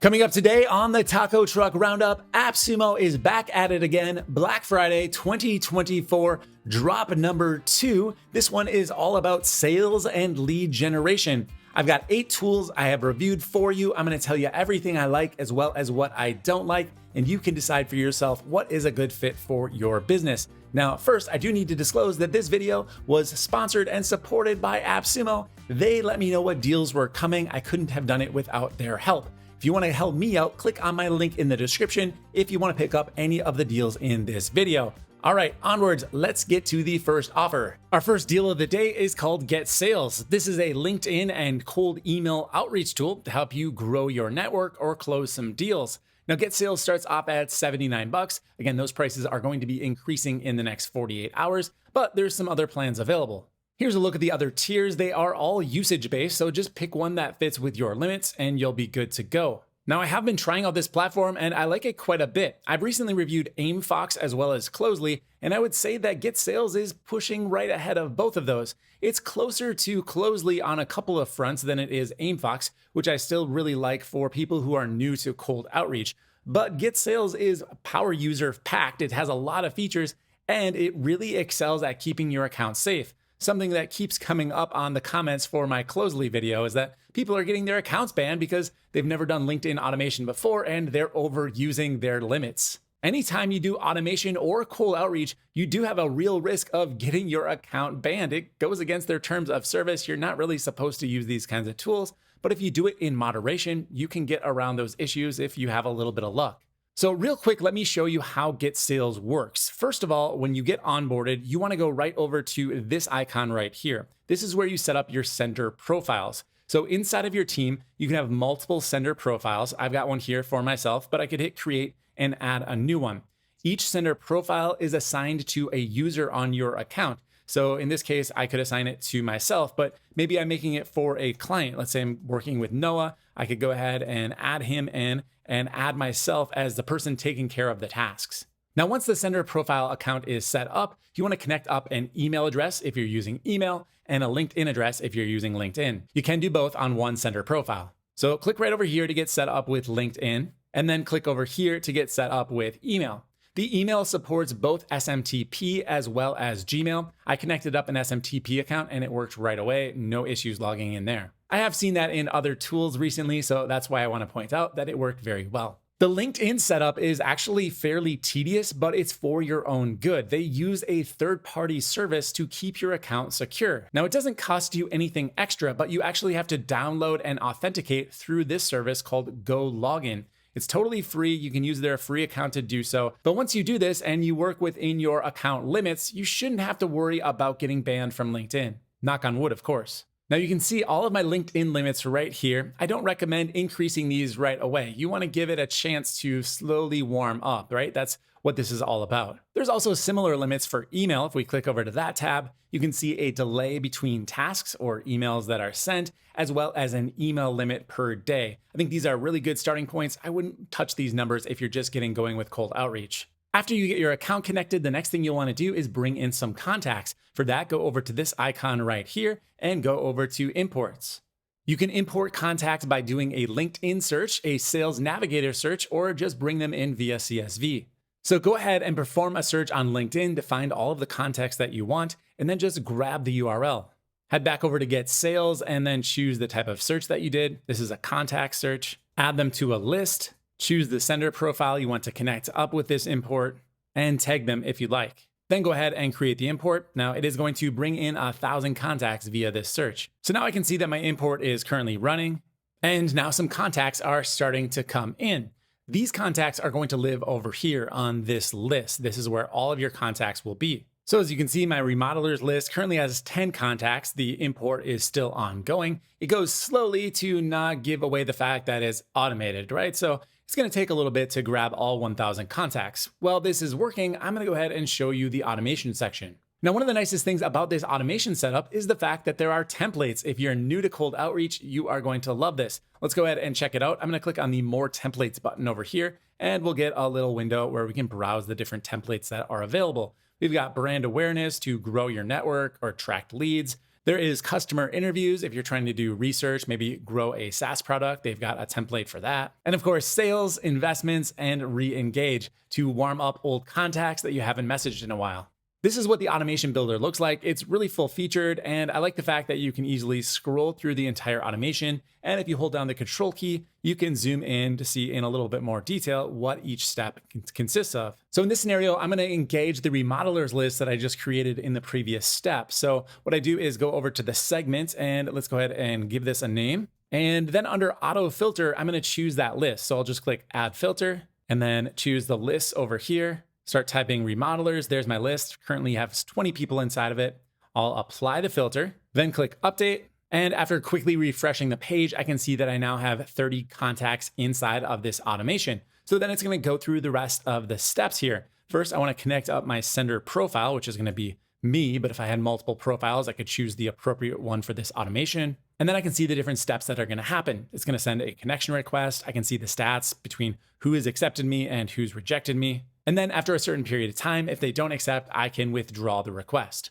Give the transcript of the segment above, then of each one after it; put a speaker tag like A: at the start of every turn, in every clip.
A: Coming up today on the Taco Truck Roundup, AppSumo is back at it again. Black Friday 2024, drop number 2. This one is all about sales and lead generation. I've got 8 tools I have reviewed for you. I'm going to tell you everything I like as well as what I don't like, and you can decide for yourself what is a good fit for your business. Now, first, I do need to disclose that this video was sponsored and supported by AppSumo. They let me know what deals were coming. I couldn't have done it without their help. If you want to help me out, click on my link in the description if you want to pick up any of the deals in this video. All right, onwards, let's get to the first offer. Our first deal of the day is called Get Sales. This is a LinkedIn and cold email outreach tool to help you grow your network or close some deals. Now, Get Sales starts off at $79. Again, those prices are going to be increasing in the next 48 hours, but there's some other plans available. Here's a look at the other tiers. They are all usage-based, so just pick one that fits with your limits and you'll be good to go. Now, I have been trying out this platform and I like it quite a bit. I've recently reviewed AimFox as well as Closely, and I would say that Get Sales is pushing right ahead of both of those. It's closer to Closely on a couple of fronts than it is AimFox, which I still really like for people who are new to cold outreach. But Get Sales is power user packed. It has a lot of features and it really excels at keeping your account safe. Something that keeps coming up on the comments for my Closely video is that people are getting their accounts banned because they've never done LinkedIn automation before and they're overusing their limits. Anytime you do automation or cold outreach, you do have a real risk of getting your account banned. It goes against their terms of service. You're not really supposed to use these kinds of tools, but if you do it in moderation, you can get around those issues if you have a little bit of luck. So real quick, let me show you how Get Sales works. First of all, when you get onboarded, you want to go right over to this icon right here. This is where you set up your sender profiles. So inside of your team, you can have multiple sender profiles. I've got one here for myself, but I could hit create and add a new one. Each sender profile is assigned to a user on your account. So in this case, I could assign it to myself, but maybe I'm making it for a client. Let's say I'm working with Noah. I could go ahead and add him in and add myself as the person taking care of the tasks. Now, once the sender profile account is set up, you want to connect up an email address if you're using email and a LinkedIn address if you're using LinkedIn. You can do both on one sender profile. So click right over here to get set up with LinkedIn, and then click over here to get set up with email. The email supports both SMTP as well as Gmail. I connected up an SMTP account and it worked right away. No issues logging in there. I have seen that in other tools recently, so that's why I want to point out that it worked very well. The LinkedIn setup is actually fairly tedious, but it's for your own good. They use a third-party service to keep your account secure. Now, it doesn't cost you anything extra, but you actually have to download and authenticate through this service called Go Login. It's totally free. You can use their free account to do so. But once you do this and you work within your account limits, you shouldn't have to worry about getting banned from LinkedIn. Knock on wood, of course. Now you can see all of my LinkedIn limits right here. I don't recommend increasing these right away. You want to give it a chance to slowly warm up, right? That's what this is all about. There's also similar limits for email. If we click over to that tab, you can see a delay between tasks or emails that are sent, as well as an email limit per day. I think these are really good starting points. I wouldn't touch these numbers if you're just getting going with cold outreach. After you get your account connected, the next thing you'll want to do is bring in some contacts. For that, go over to this icon right here and go over to imports. You can import contacts by doing a LinkedIn search, a Sales Navigator search, or just bring them in via CSV. So go ahead and perform a search on LinkedIn to find all of the contacts that you want, and then just grab the URL. Head back over to Get Sales and then choose the type of search that you did. This is a contact search. Add them to a list. Choose the sender profile you want to connect up with this import and tag them if you'd like. Then go ahead and create the import. Now it is going to bring in 1,000 contacts via this search. So now I can see that my import is currently running and now some contacts are starting to come in. These contacts are going to live over here on this list. This is where all of your contacts will be. So as you can see, my remodelers list currently has 10 contacts. The import is still ongoing. It goes slowly to not give away the fact that it's automated, right? So it's going to take a little bit to grab all 1,000 contacts. While this is working, I'm going to go ahead and show you the automation section. Now, one of the nicest things about this automation setup is the fact that there are templates. If you're new to cold outreach, you are going to love this. Let's go ahead and check it out. I'm going to click on the More Templates button over here, and we'll get a little window where we can browse the different templates that are available. We've got brand awareness to grow your network or attract leads. There is customer interviews. If you're trying to do research, maybe grow a SaaS product, they've got a template for that. And of course, sales, investments, and re-engage to warm up old contacts that you haven't messaged in a while. This is what the automation builder looks like. It's really full featured, and I like the fact that you can easily scroll through the entire automation. And if you hold down the control key, you can zoom in to see in a little bit more detail what each step consists of. So in this scenario, I'm going to engage the remodelers list that I just created in the previous step. So what I do is go over to the segment, and let's go ahead and give this a name. And then under auto filter, I'm going to choose that list. So I'll just click add filter and then choose the list over here. Start typing remodelers. There's my list. Currently has 20 people inside of it. I'll apply the filter, then click update. And after quickly refreshing the page, I can see that I now have 30 contacts inside of this automation. So then it's going to go through the rest of the steps here. First, I want to connect up my sender profile, which is going to be me. But if I had multiple profiles, I could choose the appropriate one for this automation. And then I can see the different steps that are going to happen. It's going to send a connection request. I can see the stats between who has accepted me and who's rejected me. And then after a certain period of time, if they don't accept, I can withdraw the request.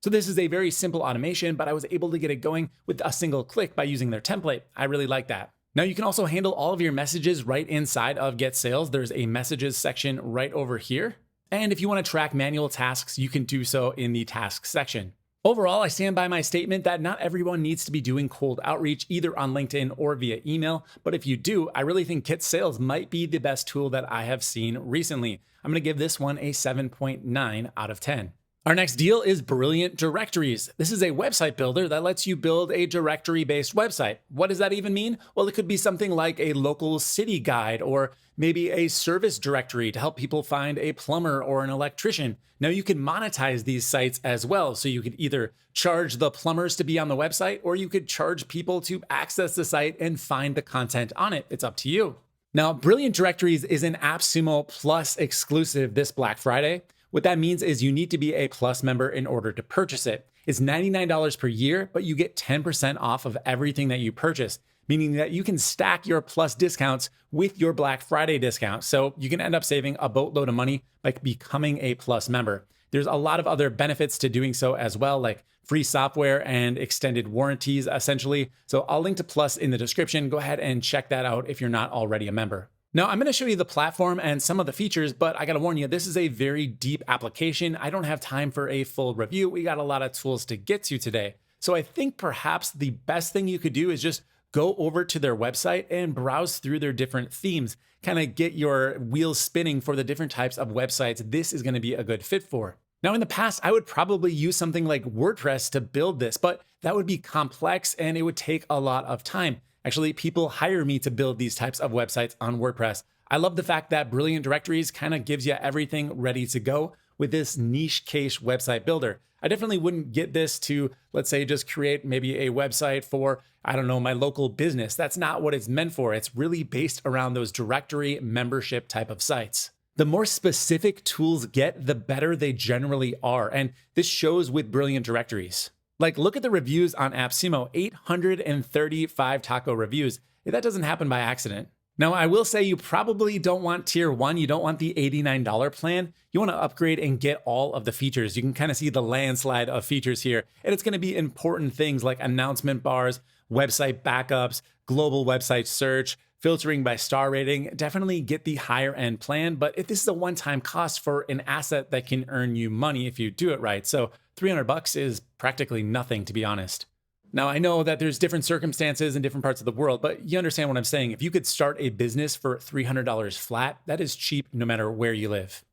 A: So this is a very simple automation, but I was able to get it going with a single click by using their template. I really like that. Now you can also handle all of your messages right inside of Get Sales. There's a messages section right over here. And if you want to track manual tasks, you can do so in the tasks section. Overall, I stand by my statement that not everyone needs to be doing cold outreach either on LinkedIn or via email. But if you do, I really think Get Sales might be the best tool that I have seen recently. I'm going to give this one a 7.9 out of 10. Our next deal is Brilliant Directories. This is a website builder that lets you build a directory-based website. What does that even mean? Well, it could be something like a local city guide or maybe a service directory to help people find a plumber or an electrician. Now you can monetize these sites as well. So you could either charge the plumbers to be on the website, or you could charge people to access the site and find the content on it. It's up to you. Now, Brilliant Directories is an AppSumo Plus exclusive this Black Friday. What that means is you need to be a Plus member in order to purchase it. It's $99 per year, but you get 10% off of everything that you purchase, meaning that you can stack your Plus discounts with your Black Friday discount. So you can end up saving a boatload of money by becoming a Plus member. There's a lot of other benefits to doing so as well, like free software and extended warranties, essentially. So I'll link to Plus in the description. Go ahead and check that out if you're not already a member. Now, I'm going to show you the platform and some of the features, but I got to warn you, this is a very deep application. I don't have time for a full review. We got a lot of tools to get to today. So I think perhaps the best thing you could do is just go over to their website and browse through their different themes, kind of get your wheels spinning for the different types of websites this is going to be a good fit for. Now, in the past, I would probably use something like WordPress to build this, but that would be complex and it would take a lot of time. Actually, people hire me to build these types of websites on WordPress. I love the fact that Brilliant Directories kind of gives you everything ready to go with this niche cache website builder. I definitely wouldn't get this to, let's say, just create maybe a website for, I don't know, my local business. That's not what it's meant for. It's really based around those directory membership type of sites. The more specific tools get, the better they generally are. And this shows with Brilliant Directories. Like, look at the reviews on AppSumo, 835 taco reviews. That doesn't happen by accident. Now, I will say you probably don't want tier 1. You don't want the $89 plan. You want to upgrade and get all of the features. You can kind of see the landslide of features here. And it's going to be important things like announcement bars, website backups, global website search, filtering by star rating. Definitely get the higher end plan. But if this is a one-time cost for an asset that can earn you money if you do it right. So $300 is practically nothing, to be honest. Now, I know that there's different circumstances in different parts of the world, but you understand what I'm saying. If you could start a business for $300 flat, that is cheap no matter where you live.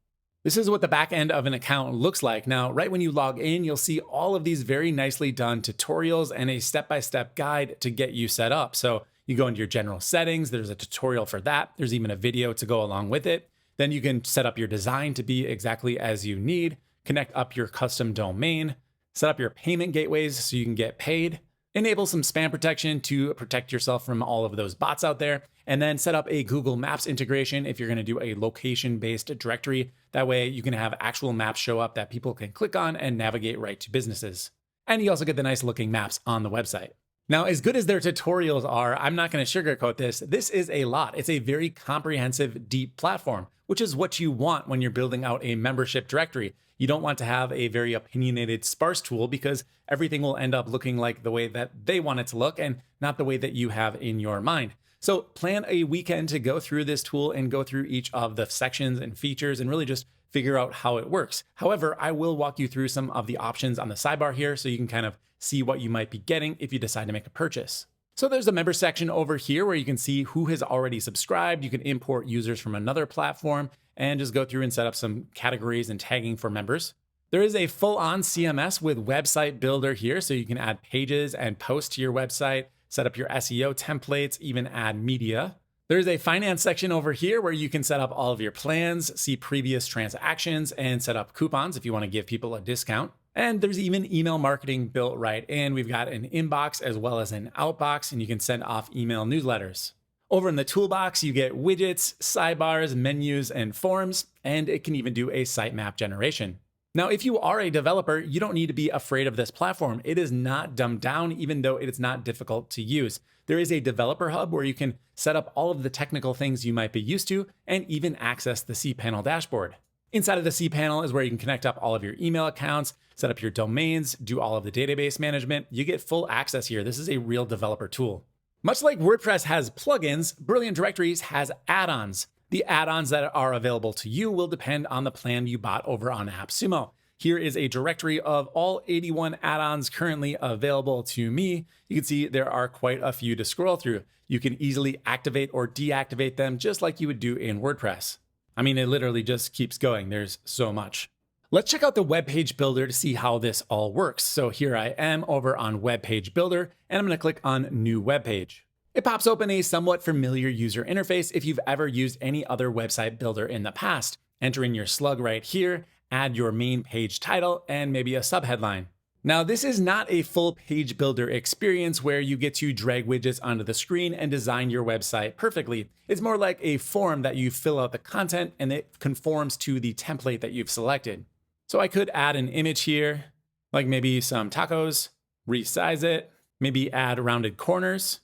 A: This is what the back end of an account looks like. Now, right when you log in, you'll see all of these very nicely done tutorials and a step-by-step guide to get you set up. So you go into your general settings, there's a tutorial for that. There's even a video to go along with it. Then you can set up your design to be exactly as you need, connect up your custom domain, set up your payment gateways so you can get paid, enable some spam protection to protect yourself from all of those bots out there, and then set up a Google Maps integration if you're going to do a location-based directory. That way you can have actual maps show up that people can click on and navigate right to businesses. And you also get the nice looking maps on the website. Now, as good as their tutorials are, I'm not going to sugarcoat this. This is a lot. It's a very comprehensive, deep platform, which is what you want when you're building out a membership directory. You don't want to have a very opinionated, sparse tool because everything will end up looking like the way that they want it to look and not the way that you have in your mind. So plan a weekend to go through this tool and go through each of the sections and features and really just figure out how it works. However, I will walk you through some of the options on the sidebar here so you can kind of see what you might be getting if you decide to make a purchase. So there's a member section over here where you can see who has already subscribed. You can import users from another platform and just go through and set up some categories and tagging for members. There is a full-on CMS with website builder here, so you can add pages and posts to your website, set up your SEO templates, even add media. There's a finance section over here where you can set up all of your plans, see previous transactions, and set up coupons if you want to give people a discount. And there's even email marketing built right in. We've got an inbox as well as an outbox, and you can send off email newsletters. Over in the toolbox, you get widgets, sidebars, menus, and forms, and it can even do a sitemap generation. Now, if you are a developer, you don't need to be afraid of this platform. It is not dumbed down, even though it is not difficult to use. There is a developer hub where you can set up all of the technical things you might be used to and even access the cPanel dashboard. Inside of the cPanel is where you can connect up all of your email accounts, set up your domains, do all of the database management. You get full access here. This is a real developer tool. Much like WordPress has plugins, Brilliant Directories has add-ons. The add-ons that are available to you will depend on the plan you bought over on AppSumo. Here is a directory of all 81 add-ons currently available to me. You can see there are quite a few to scroll through. You can easily activate or deactivate them just like you would do in WordPress. I mean, it literally just keeps going. There's so much. Let's check out the web page builder to see how this all works. So here I am over on web page builder, and I'm going to click on new web page. It pops open a somewhat familiar user interface if you've ever used any other website builder in the past. Enter in your slug right here, add your main page title, and maybe a subheadline. Now, this is not a full page builder experience where you get to drag widgets onto the screen and design your website perfectly. It's more like a form that you fill out the content and it conforms to the template that you've selected. So I could add an image here, like maybe some tacos, resize it, maybe add rounded corners.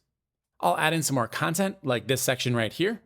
A: I'll add in some more content like this section right here.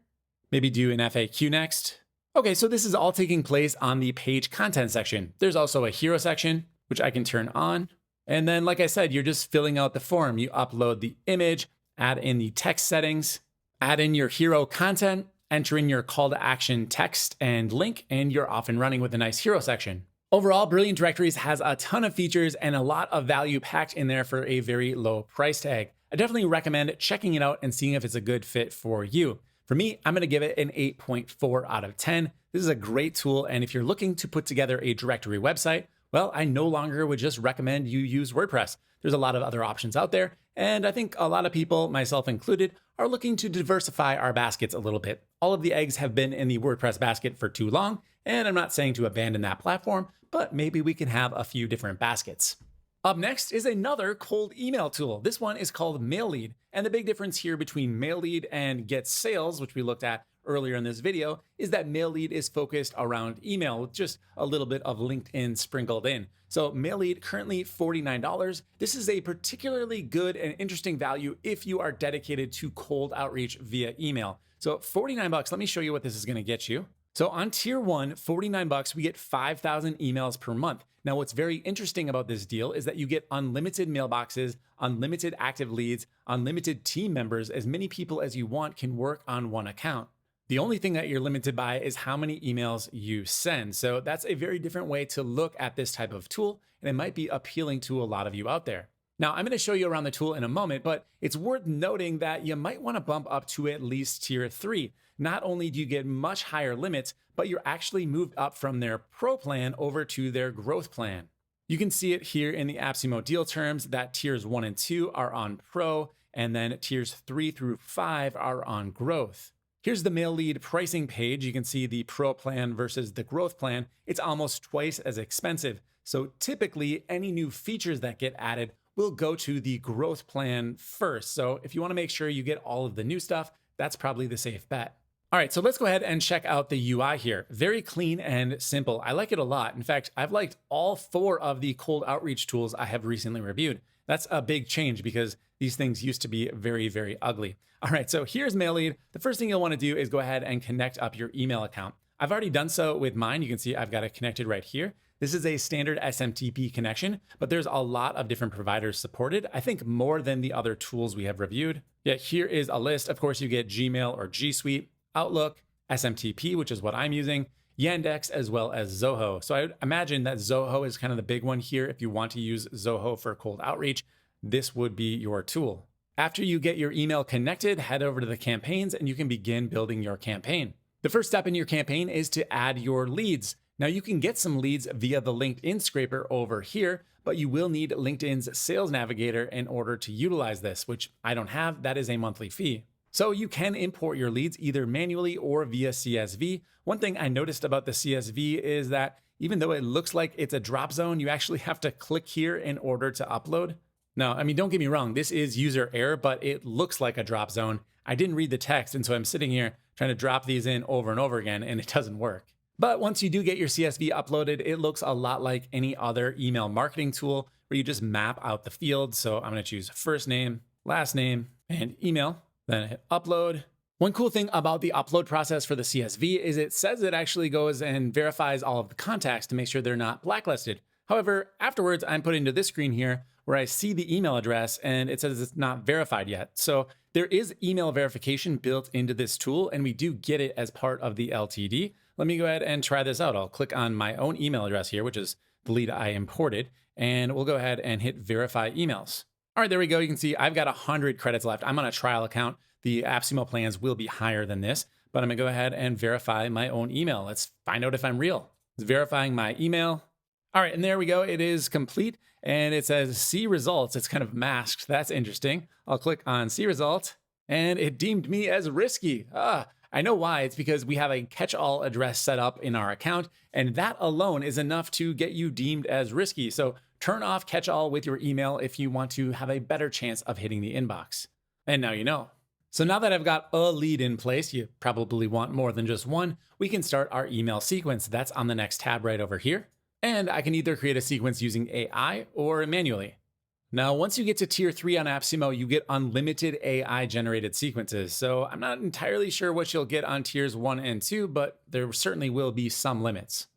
A: Maybe do an FAQ next. Okay, so this is all taking place on the page content section. There's also a hero section, which I can turn on. And then, like I said, you're just filling out the form. You upload the image, add in the text settings, add in your hero content, enter in your call to action text and link, and you're off and running with a nice hero section. Overall, Brilliant Directories has a ton of features and a lot of value packed in there for a very low price tag. I definitely recommend checking it out and seeing if it's a good fit for you. For me, I'm going to give it an 8.4 out of 10. This is a great tool, and if you're looking to put together a directory website, well, I no longer would just recommend you use WordPress. There's a lot of other options out there, and I think a lot of people, myself included, are looking to diversify our baskets a little bit. All of the eggs have been in the WordPress basket for too long, and I'm not saying to abandon that platform, but maybe we can have a few different baskets. Up next is another cold email tool. This one is called Mailead, and the big difference here between Mailead and Get Sales, which we looked at earlier in this video, is that Mailead is focused around email with just a little bit of LinkedIn sprinkled in. So Mailead currently $49. This is a particularly good and interesting value if you are dedicated to cold outreach via email. So $49, let me show you what this is going to get you. So on tier 1, $49, we get 5,000 emails per month. Now, what's very interesting about this deal is that you get unlimited mailboxes, unlimited active leads, unlimited team members. As many people as you want can work on one account. The only thing that you're limited by is how many emails you send. So that's a very different way to look at this type of tool, and it might be appealing to a lot of you out there. Now, I'm going to show you around the tool in a moment, but it's worth noting that you might want to bump up to at least tier 3. Not only do you get much higher limits, but you're actually moved up from their Pro plan over to their Growth plan. You can see it here in the AppSumo deal terms that tiers 1 and 2 are on Pro, and then tiers 3 through 5 are on Growth. Here's the Mailead pricing page. You can see the Pro plan versus the Growth plan. It's almost twice as expensive. So typically, any new features that get added will go to the Growth plan first. So if you want to make sure you get all of the new stuff, that's probably the safe bet. All right, so let's go ahead and check out the UI here. Very clean and simple. I like it a lot. In fact, I've liked all 4 of the cold outreach tools I have recently reviewed. That's a big change because these things used to be very, very ugly. All right, so here's Mailead. The first thing you'll want to do is go ahead and connect up your email account. I've already done so with mine. You can see I've got it connected right here. This is a standard SMTP connection, but there's a lot of different providers supported. I think more than the other tools we have reviewed. Yeah, here is a list. Of course, you get Gmail or G Suite, Outlook, SMTP, which is what I'm using, Yandex, as well as Zoho. So I would imagine that Zoho is kind of the big one here. If you want to use Zoho for cold outreach, this would be your tool. After you get your email connected, head over to the campaigns and you can begin building your campaign. The first step in your campaign is to add your leads. Now you can get some leads via the LinkedIn scraper over here, but you will need LinkedIn's Sales Navigator in order to utilize this, which I don't have. That is a monthly fee. So you can import your leads either manually or via CSV. One thing I noticed about the CSV is that even though it looks like it's a drop zone, you actually have to click here in order to upload. Now, I mean, don't get me wrong, this is user error, but it looks like a drop zone. I didn't read the text, and so I'm sitting here trying to drop these in over and over again, and it doesn't work. But once you do get your CSV uploaded, it looks a lot like any other email marketing tool where you just map out the fields. So I'm going to choose first name, last name, and email, then hit upload. One cool thing about the upload process for the CSV is it says it actually goes and verifies all of the contacts to make sure they're not blacklisted. However, afterwards, I'm put into this screen here where I see the email address and it says it's not verified yet. So there is email verification built into this tool, and we do get it as part of the LTD. Let me go ahead and try this out. I'll click on my own email address here, which is the lead I imported, and we'll go ahead and hit verify emails. All right, there we go. You can see I've got 100 credits left. I'm on a trial account. The AppSumo plans will be higher than this, but I'm gonna go ahead and verify my own email. Let's find out if I'm real. It's verifying my email. All right, and there we go. It is complete, and it says see results. It's kind of masked. That's interesting. I'll click on see result, and it deemed me as risky. I know why. It's because we have a catch-all address set up in our account, and that alone is enough to get you deemed as risky. So turn off catch-all with your email if you want to have a better chance of hitting the inbox. And now you know. So now that I've got a lead in place, you probably want more than just one, we can start our email sequence. That's on the next tab right over here. And I can either create a sequence using AI or manually. Now, once you get to tier 3 on AppSumo, you get unlimited AI generated sequences. So I'm not entirely sure what you'll get on tiers 1 and 2, but there certainly will be some limits.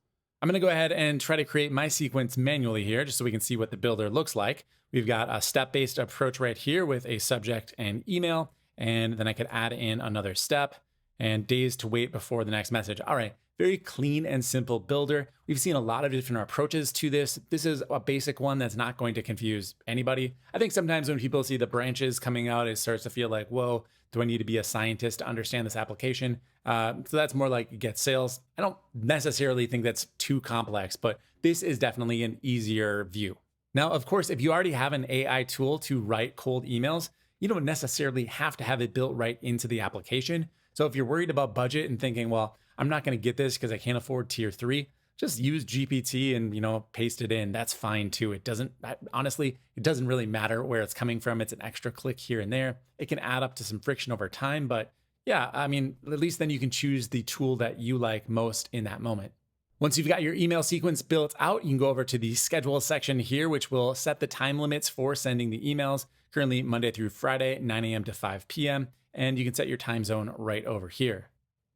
A: I'm gonna go ahead and try to create my sequence manually here, just so we can see what the builder looks like. We've got a step-based approach right here with a subject and email, and then I could add in another step and days to wait before the next message. All right. Very clean and simple builder. We've seen a lot of different approaches to this. This is a basic one that's not going to confuse anybody. I think sometimes when people see the branches coming out, it starts to feel like, whoa, do I need to be a scientist to understand this application? So that's more like get sales. I don't necessarily think that's too complex, but this is definitely an easier view. Now, of course, if you already have an AI tool to write cold emails, you don't necessarily have to have it built right into the application. So if you're worried about budget and thinking, well, I'm not going to get this because I can't afford tier 3, just use GPT and, paste it in. That's fine too. Honestly, it doesn't really matter where it's coming from. It's an extra click here and there. It can add up to some friction over time, but yeah, I mean, at least then you can choose the tool that you like most in that moment. Once you've got your email sequence built out, you can go over to the schedule section here, which will set the time limits for sending the emails, currently Monday through Friday, 9 a.m. to 5 p.m. And you can set your time zone right over here.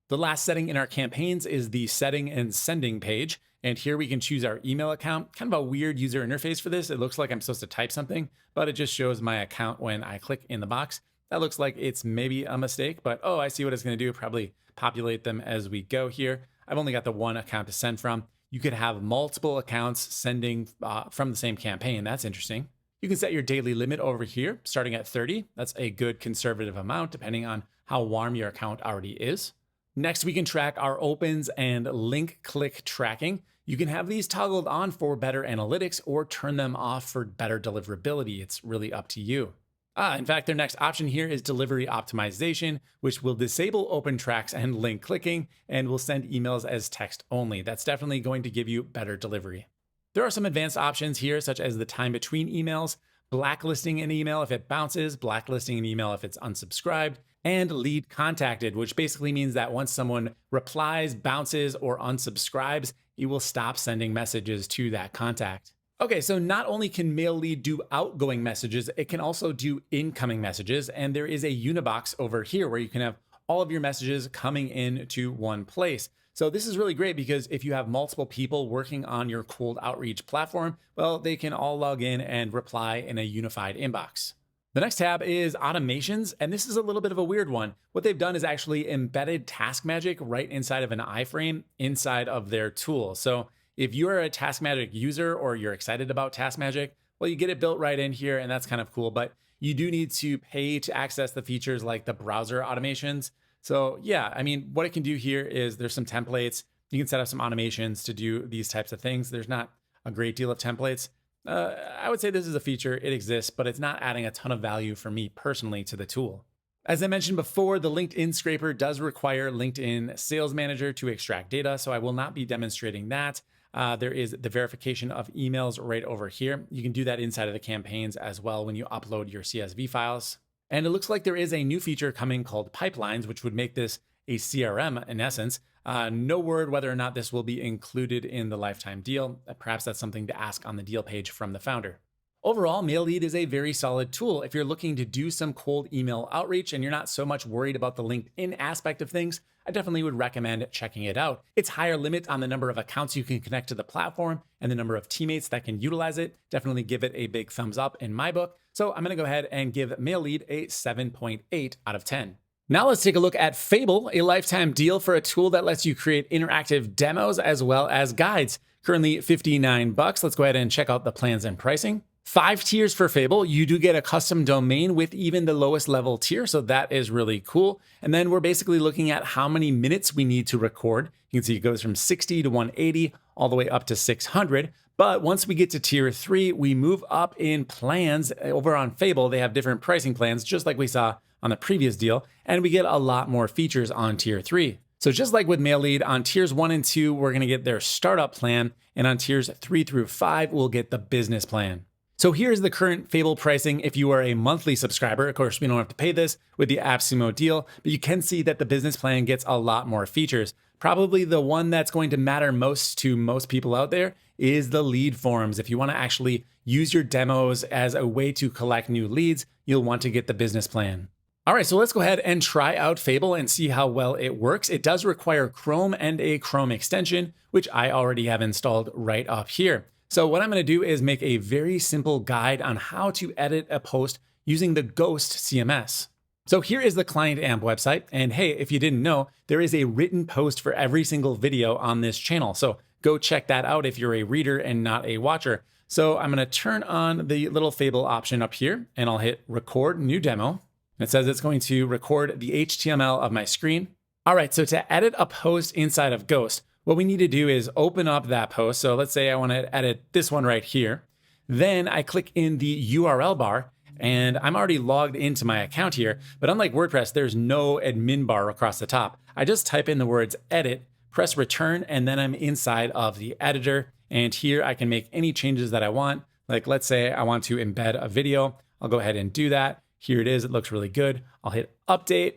A: The last setting in our campaigns is the setting and sending page. And here we can choose our email account. Kind of a weird user interface for this. It looks like I'm supposed to type something, but it just shows my account when I click in the box. That looks like it's maybe a mistake, but I see what it's going to do. Probably populate them as we go here. I've only got the one account to send from. You could have multiple accounts sending from the same campaign. That's interesting. You can set your daily limit over here, starting at 30. That's a good conservative amount, depending on how warm your account already is. Next, we can track our opens and link click tracking. You can have these toggled on for better analytics or turn them off for better deliverability. It's really up to you. In fact, their next option here is delivery optimization, which will disable open tracks and link clicking and will send emails as text only. That's definitely going to give you better delivery. There are some advanced options here, such as the time between emails, blacklisting an email if it bounces, blacklisting an email if it's unsubscribed, and lead contacted, which basically means that once someone replies, bounces, or unsubscribes, you will stop sending messages to that contact. Okay, so not only can Mailead do outgoing messages, it can also do incoming messages, and there is a Unibox over here where you can have all of your messages coming into one place. So this is really great because if you have multiple people working on your cold outreach platform, well, they can all log in and reply in a unified inbox. The next tab is automations, and this is a little bit of a weird one. What they've done is actually embedded Task Magic right inside of an iframe inside of their tool. So if you're a Task Magic user or you're excited about Task Magic, well, you get it built right in here, and that's kind of cool, but you do need to pay to access the features like the browser automations. So yeah, I mean, what it can do here is there's some templates. You can set up some automations to do these types of things. There's not a great deal of templates. I would say this is a feature, it exists, but it's not adding a ton of value for me personally to the tool. As I mentioned before, the LinkedIn scraper does require LinkedIn Sales Manager to extract data, so I will not be demonstrating that. There is the verification of emails right over here. You can do that inside of the campaigns as well when you upload your CSV files. And it looks like there is a new feature coming called pipelines, which would make this a CRM in essence. No word whether or not this will be included in the lifetime deal. Perhaps that's something to ask on the deal page from the founder. Overall, Mailead is a very solid tool. If you're looking to do some cold email outreach and you're not so much worried about the LinkedIn aspect of things, I definitely would recommend checking it out. Its higher limit on the number of accounts you can connect to the platform and the number of teammates that can utilize it definitely give it a big thumbs up in my book. So I'm going to go ahead and give Mailead a 7.8 out of 10. Now let's take a look at Fable, a lifetime deal for a tool that lets you create interactive demos as well as guides. Currently $59. Let's go ahead and check out the plans and pricing. 5 tiers for Fable. You do get a custom domain with even the lowest level tier, so that is really cool. And then we're basically looking at how many minutes we need to record. You can see it goes from 60 to 180 all the way up to 600. But once we get to tier 3, we move up in plans. Over on Fable, they have different pricing plans, just like we saw on the previous deal, and we get a lot more features on tier 3. So just like with Mailead, on tiers 1 and 2, we're going to get their startup plan, and on tiers 3 through 5, we'll get the business plan. So here's the current Fable pricing if you are a monthly subscriber. Of course, we don't have to pay this with the AppSumo deal, but you can see that the business plan gets a lot more features. Probably the one that's going to matter most to most people out there is the lead forms. If you want to actually use your demos as a way to collect new leads, you'll want to get the business plan. All right, so let's go ahead and try out Fable and see how well it works. It does require Chrome and a Chrome extension, which I already have installed right up here. So what I'm going to do is make a very simple guide on how to edit a post using the Ghost CMS. So here is the client AMP website. And hey, if you didn't know, there is a written post for every single video on this channel. So go check that out if you're a reader and not a watcher. So I'm going to turn on the little Fable option up here and I'll hit record new demo. It says it's going to record the HTML of my screen. All right, so to edit a post inside of Ghost, what we need to do is open up that post. So let's say I want to edit this one right here. Then I click in the URL bar and I'm already logged into my account here. But unlike WordPress, there's no admin bar across the top. I just type in the words edit, press return, and then I'm inside of the editor. And here I can make any changes that I want. Like let's say I want to embed a video. I'll go ahead and do that. Here it is. It looks really good. I'll hit update.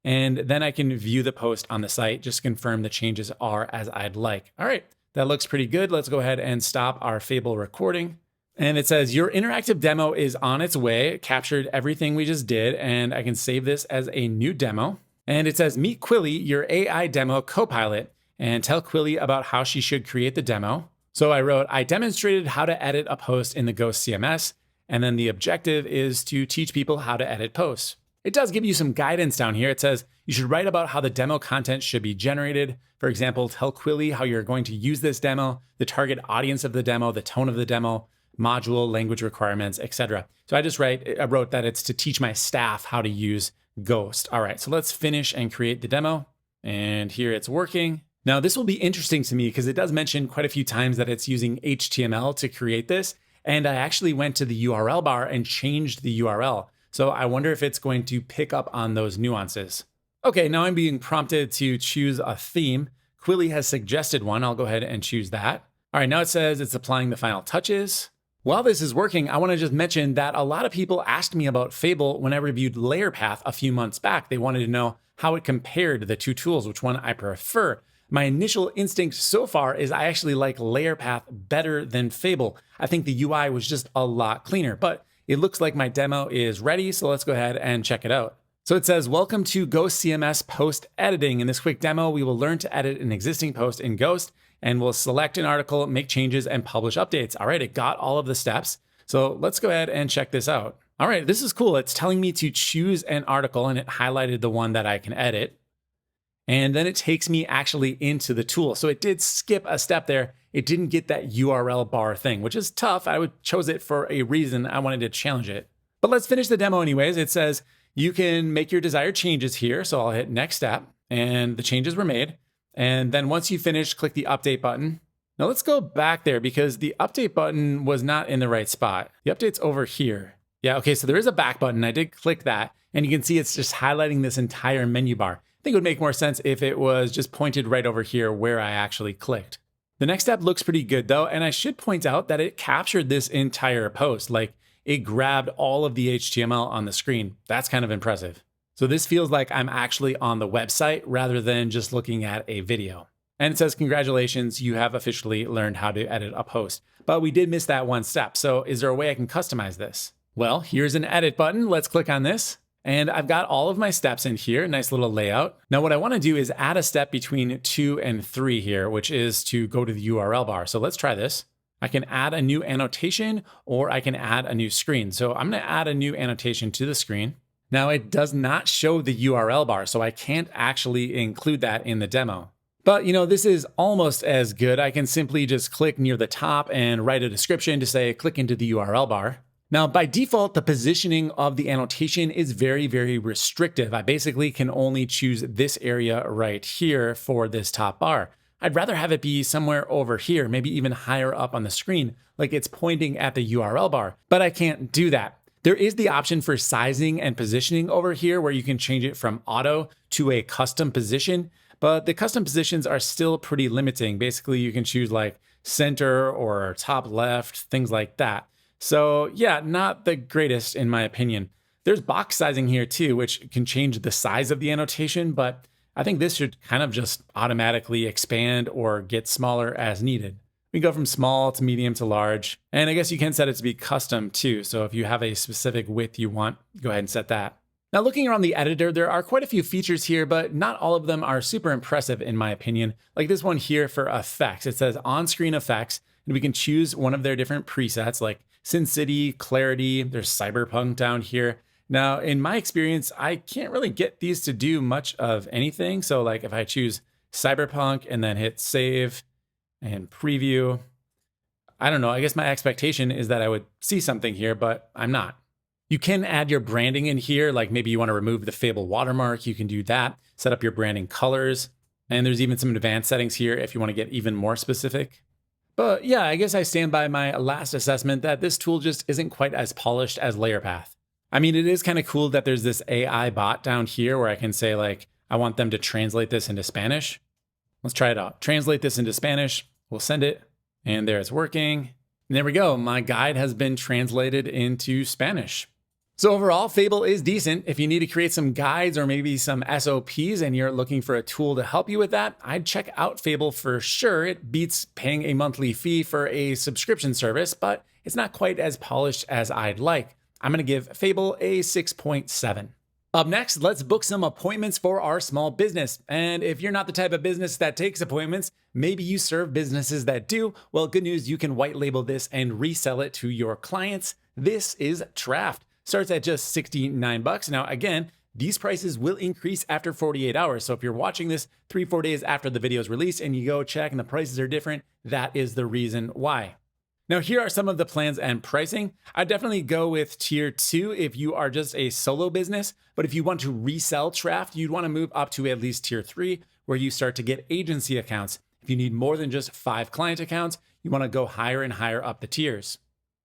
A: And then I can view the post on the site, just confirm the changes are as I'd like. All right, that looks pretty good. Let's go ahead and stop our Fable recording. And it says your interactive demo is on its way. It captured everything we just did, and I can save this as a new demo. And it says meet Quilly, your AI demo copilot, and tell Quilly about how she should create the demo. So I wrote, I demonstrated how to edit a post in the Ghost CMS, and then the objective is to teach people how to edit posts. It does give you some guidance down here. It says you should write about how the demo content should be generated. For example, tell Quilly how you're going to use this demo, the target audience of the demo, the tone of the demo, module, language requirements, etc. So I wrote that it's to teach my staff how to use Ghost. All right, so let's finish and create the demo. And here it's working. Now this will be interesting to me because it does mention quite a few times that it's using HTML to create this. And I actually went to the URL bar and changed the URL. So I wonder if it's going to pick up on those nuances. Okay, now I'm being prompted to choose a theme. Quilly has suggested one. I'll go ahead and choose that. All right, now it says it's applying the final touches. While this is working, I want to just mention that a lot of people asked me about Fable when I reviewed LayerPath a few months back. They wanted to know how it compared to the two tools, which one I prefer. My initial instinct so far is I actually like LayerPath better than Fable. I think the UI was just a lot cleaner, but it looks like my demo is ready, so let's go ahead and check it out. So it says, welcome to Ghost CMS post editing. In this quick demo, we will learn to edit an existing post in Ghost, and we'll select an article, make changes, and publish updates. All right, it got all of the steps. So let's go ahead and check this out. All right, this is cool. It's telling me to choose an article, and it highlighted the one that I can edit. And then it takes me actually into the tool. So it did skip a step there. It didn't get that URL bar thing, which is tough. I chose it for a reason. I wanted to challenge it. But let's finish the demo anyways. It says you can make your desired changes here. So I'll hit next step, and the changes were made. And then once you finish, click the update button. Now let's go back there because the update button was not in the right spot. The update's over here. Yeah, okay, so there is a back button. I did click that, and you can see it's just highlighting this entire menu bar. I think it would make more sense if it was just pointed right over here where I actually clicked. The next step looks pretty good though, and I should point out that it captured this entire post. Like, it grabbed all of the HTML on the screen. That's kind of impressive. So this feels like I'm actually on the website rather than just looking at a video. And it says, congratulations, you have officially learned how to edit a post. But we did miss that one step. So is there a way I can customize this? Well, here's an edit button. Let's click on this. And I've got all of my steps in here, nice little layout. Now what I want to do is add a step between 2 and 3 here, which is to go to the URL bar. So let's try this. I can add a new annotation, or I can add a new screen. So I'm going to add a new annotation to the screen. Now it does not show the URL bar, so I can't actually include that in the demo. But this is almost as good. I can simply just click near the top and write a description to say, click into the URL bar. Now, by default, the positioning of the annotation is very, very restrictive. I basically can only choose this area right here for this top bar. I'd rather have it be somewhere over here, maybe even higher up on the screen, like it's pointing at the URL bar, but I can't do that. There is the option for sizing and positioning over here where you can change it from auto to a custom position, but the custom positions are still pretty limiting. Basically, you can choose like center or top left, things like that. So yeah, not the greatest in my opinion. There's box sizing here too, which can change the size of the annotation, but I think this should kind of just automatically expand or get smaller as needed. We go from small to medium to large, and I guess you can set it to be custom too. So if you have a specific width you want, go ahead and set that. Now looking around the editor, there are quite a few features here, but not all of them are super impressive in my opinion. Like this one here for effects, it says on-screen effects, and we can choose one of their different presets like Sin City, Clarity, there's Cyberpunk down here. Now, in my experience, I can't really get these to do much of anything. So like if I choose Cyberpunk and then hit save and preview, I don't know, I guess my expectation is that I would see something here, but I'm not. You can add your branding in here, like maybe you want to remove the Fable watermark, you can do that, set up your branding colors, and there's even some advanced settings here if you want to get even more specific. But yeah, I guess I stand by my last assessment that this tool just isn't quite as polished as LayerPath. I mean, it is kind of cool that there's this AI bot down here where I can say like, I want them to translate this into Spanish. Let's try it out. Translate this into Spanish. We'll send it. And there it's working. And there we go. My guide has been translated into Spanish. So overall, Fable is decent. If you need to create some guides or maybe some SOPs and you're looking for a tool to help you with that, I'd check out Fable for sure. It beats paying a monthly fee for a subscription service, but it's not quite as polished as I'd like. I'm going to give Fable a 6.7. Up next, let's book some appointments for our small business. And if you're not the type of business that takes appointments, maybe you serve businesses that do, well, good news, you can white label this and resell it to your clients. This is Trafft. Starts at just $69. Now, again, these prices will increase after 48 hours. So if you're watching this 3-4 days after the video is released and you go check and the prices are different, that is the reason why. Now, here are some of the plans and pricing. I definitely go with tier 2 if you are just a solo business, but if you want to resell Trafft, you'd want to move up to at least tier 3, where you start to get agency accounts. If you need more than just 5 client accounts, you want to go higher and higher up the tiers.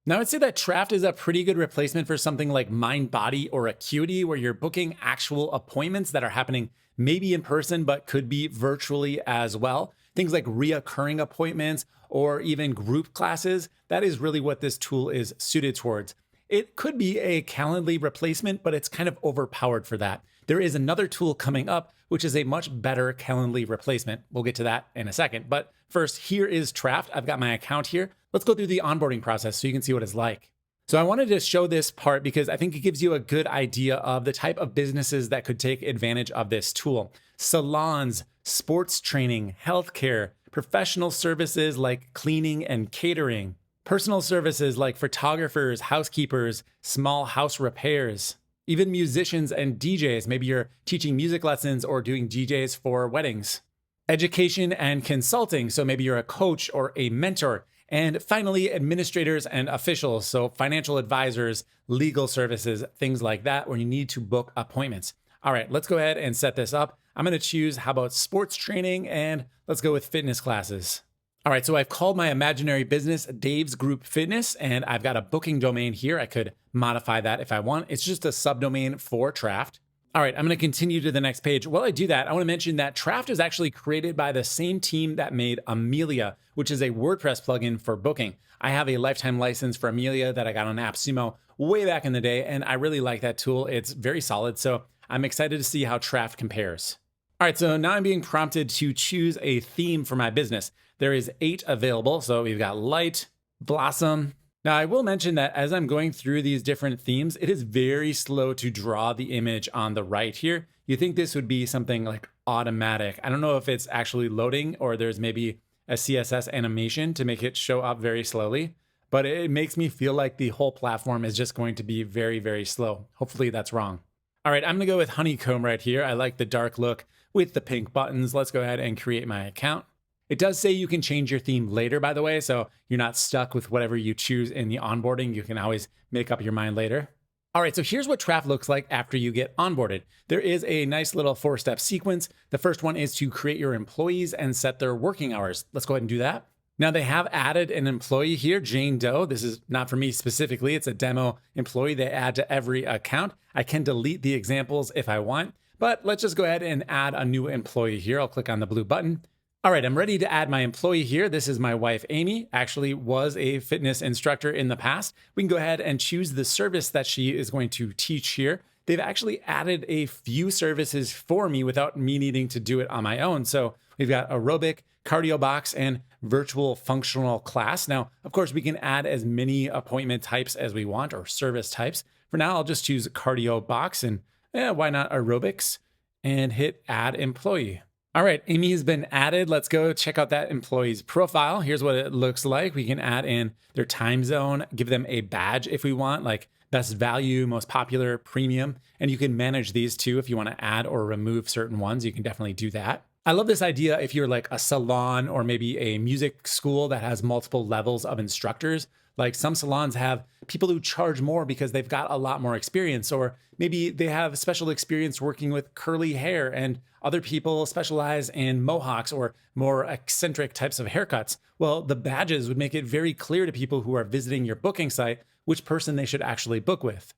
A: Now, I'd say that Trafft is a pretty good replacement for something like MindBody or Acuity, where you're booking actual appointments that are happening maybe in person, but could be virtually as well. Things like reoccurring appointments or even group classes. That is really what this tool is suited towards. It could be a Calendly replacement, but it's kind of overpowered for that. There is another tool coming up, which is a much better Calendly replacement. We'll get to that in a second. But first, here is Trafft. I've got my account here. Let's go through the onboarding process so you can see what it's like. So I wanted to show this part because I think it gives you a good idea of the type of businesses that could take advantage of this tool. Salons, sports training, healthcare, professional services like cleaning and catering, personal services like photographers, housekeepers, small house repairs, even musicians and DJs. Maybe you're teaching music lessons or doing DJs for weddings. Education and consulting. So maybe you're a coach or a mentor. And finally, administrators and officials. So financial advisors, legal services, things like that, where you need to book appointments. All right, let's go ahead and set this up. I'm going to choose, how about sports training? And let's go with fitness classes. All right, so I've called my imaginary business Dave's Group Fitness, and I've got a booking domain here. I could modify that if I want. It's just a subdomain for Trafft. All right, I'm going to continue to the next page. While I do that, I want to mention that Trafft is actually created by the same team that made Mailead, which is a WordPress plugin for booking. I have a lifetime license for Mailead that I got on AppSumo way back in the day, and I really like that tool. It's very solid, so I'm excited to see how Trafft compares. All right, so now I'm being prompted to choose a theme for my business. There is 8 available, so we've got Light, Blossom. Now, I will mention that as I'm going through these different themes, it is very slow to draw the image on the right here. You think this would be something like automatic. I don't know if it's actually loading or there's maybe a CSS animation to make it show up very slowly, but it makes me feel like the whole platform is just going to be very, very slow. Hopefully that's wrong. All right, I'm gonna go with Honeycomb right here. I like the dark look with the pink buttons. Let's go ahead and create my account. It does say you can change your theme later, by the way, so you're not stuck with whatever you choose in the onboarding. You can always make up your mind later. All right, so here's what Trafft looks like after you get onboarded. There is a nice little 4-step sequence. The first one is to create your employees and set their working hours. Let's go ahead and do that. Now they have added an employee here, Jane Doe. This is not for me specifically. It's a demo employee they add to every account. I can delete the examples if I want, but let's just go ahead and add a new employee here. I'll click on the blue button. All right, I'm ready to add my employee here. This is my wife, Amy, actually was a fitness instructor in the past. We can go ahead and choose the service that she is going to teach here. They've actually added a few services for me without me needing to do it on my own. So we've got aerobic, cardio box, and virtual functional class. Now, of course, we can add as many appointment types as we want or service types. For now, I'll just choose cardio box and why not aerobics and hit add employee. All right, Amy has been added. Let's go check out that employee's profile. Here's what it looks like. We can add in their time zone, give them a badge if we want, like best value, most popular, premium. And you can manage these too. If you want to add or remove certain ones, you can definitely do that. I love this idea if you're like a salon or maybe a music school that has multiple levels of instructors. Like some salons have people who charge more because they've got a lot more experience, or maybe they have special experience working with curly hair, and other people specialize in mohawks or more eccentric types of haircuts. Well, the badges would make it very clear to people who are visiting your booking site which person they should actually book with.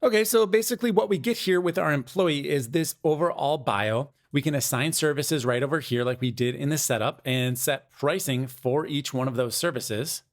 A: Okay, so basically what we get here with our employee is this overall bio. We can assign services right over here like we did in the setup and set pricing for each one of those services.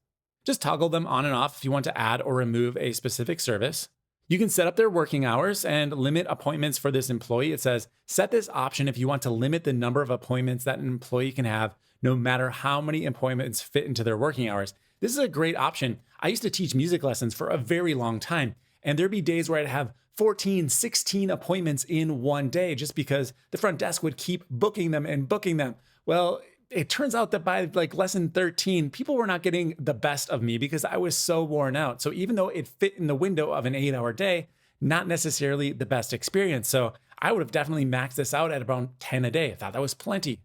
A: Just toggle them on and off if you want to add or remove a specific service. You can set up their working hours and limit appointments for this employee. It says, set this option if you want to limit the number of appointments that an employee can have, no matter how many appointments fit into their working hours. This is a great option. I used to teach music lessons for a very long time, and there'd be days where I'd have 14, 16 appointments in one day just because the front desk would keep booking them and booking them. Well, it turns out that by like lesson 13, people were not getting the best of me because I was so worn out. So even though it fit in the window of an 8-hour day, not necessarily the best experience. So I would have definitely maxed this out at around 10 a day. I thought that was plenty.